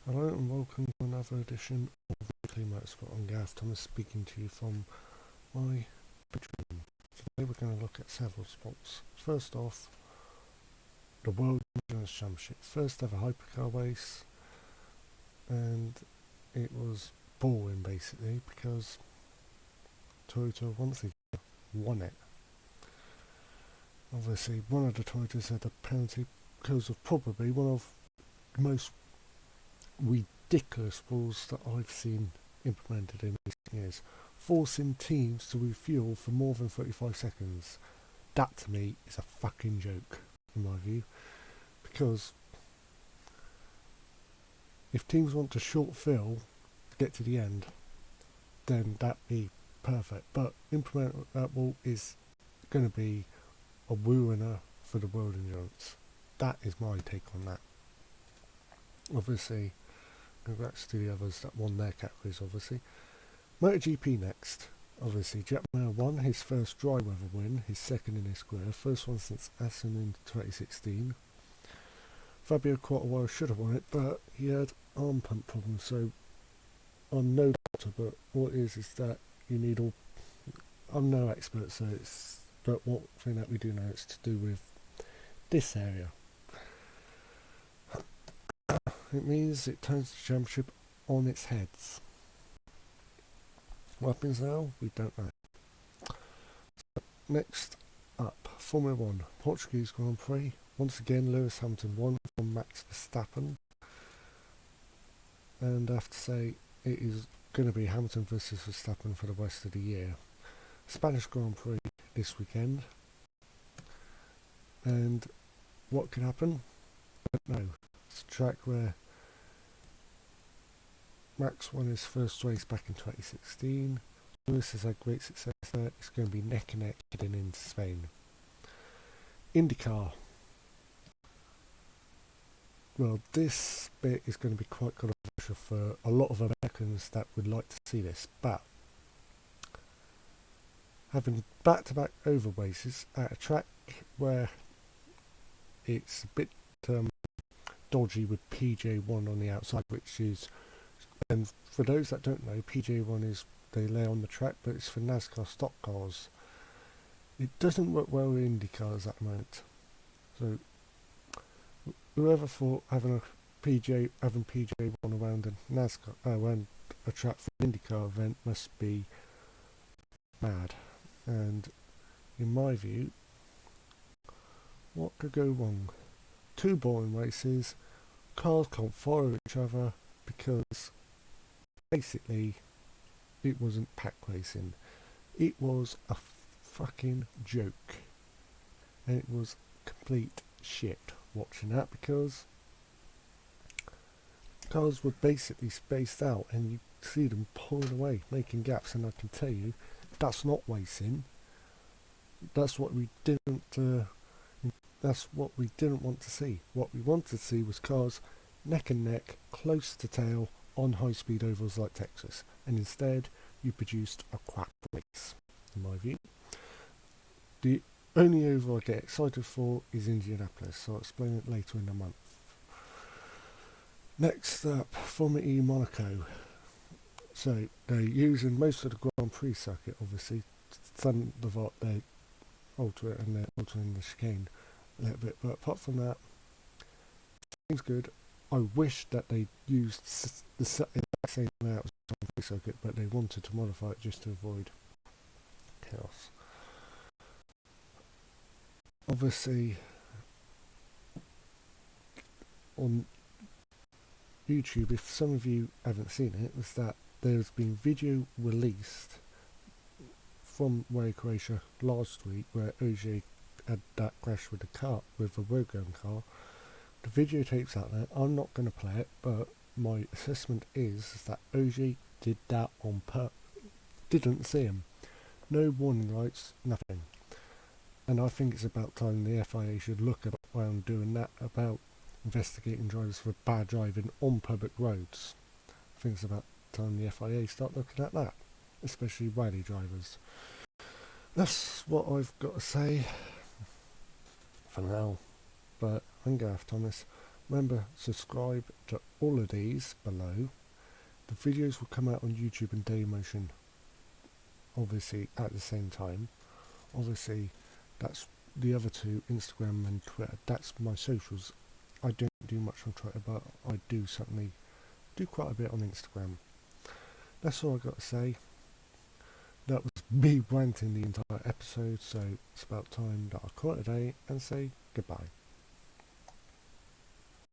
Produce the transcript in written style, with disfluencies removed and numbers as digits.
Hello and welcome to another edition of Weekly Motorsport. I'm Gareth Thomas speaking to you from my bedroom. Today we're going to look at several spots. First off, the World Endurance Championship. First ever hypercar race, and it was boring basically because Toyota once again won it. Obviously one of the Toyotas had a penalty because of probably one of the most ridiculous rules that I've seen implemented in recent years, forcing teams to refuel for more than 35 seconds. That to me is a fucking joke in my view, because if teams want to short fill to get to the end, then that'd be perfect, but implementing that rule is going to be a ruiner for the world endurance. That is my take on that. Obviously congrats to the others that won their categories, obviously. Moto GP next. Obviously, Jack Miller won his first dry weather win, his second in his career, first one since Assen in 2016. Fabio Quartararo should have won it, but he had arm pump problems, so I'm no doctor, but what it is that you need all... I'm no expert, so it's... but one thing that we do know is to do with this area. It means it turns the championship on its heads. What happens now? We don't know. So, next up, Formula 1, Portuguese Grand Prix. Once again, Lewis Hamilton won from Max Verstappen. And I have to say, it is going to be Hamilton versus Verstappen for the rest of the year. Spanish Grand Prix this weekend. And what could happen? I don't know. It's a track where Max won his first race back in 2016. Lewis has had great success there. It's going to be neck and neck heading into Spain. IndyCar. Well, this bit is going to be quite controversial for a lot of Americans that would like to see this, but having back-to-back over races at a track where it's a bit dodgy with PJ1 on the outside, which is, and for those that don't know, PJ1 is they lay on the track, but it's for NASCAR stock cars. It doesn't work well with Indy cars at the moment. So whoever thought having PJ1 around a NASCAR around a track for an IndyCar event must be mad. And in my view, what could go wrong? Two boring races, cars can't follow each other because basically it wasn't pack racing. It was a fucking joke. And it was complete shit watching that because cars were basically spaced out and you see them pulling away, making gaps, and I can tell you that's not racing. That's what we didn't want to see. What we wanted to see was cars neck and neck, close to tail, on high-speed ovals like Texas, and instead you produced a crap race, in my view. The only oval I get excited for is Indianapolis, so I'll explain it later in the month. Next up, Formula E Monaco. So they're using most of the Grand Prix circuit, obviously. Some of what they alter it, and they're altering the chicane a little bit, but apart from that, seems good. I wish that they used the exact same layout as the Grand Prix circuit, but they wanted to modify it just to avoid chaos. Obviously, on YouTube, if some of you haven't seen it, is that there's been video released from Rally Croatia last week where Ogier had that crash with the car, with the Rogan car. The videotape's out there. I'm not going to play it, but my assessment is that Ogier did that on purpose. Didn't see him. No warning lights, nothing. And I think it's about time the FIA should look around doing that, about investigating drivers for bad driving on public roads. I think it's about time the FIA start looking at that, especially rally drivers. That's what I've got to say for now. But I'm Gareth Thomas. Remember, subscribe to all of these below. The videos will come out on YouTube and Dailymotion, obviously, at the same time. Obviously, that's the other two, Instagram and Twitter. That's my socials. I don't do much on Twitter, but I do certainly do quite a bit on Instagram. That's all I got to say. That was me ranting the entire episode, so it's about time that I call it a day and say goodbye.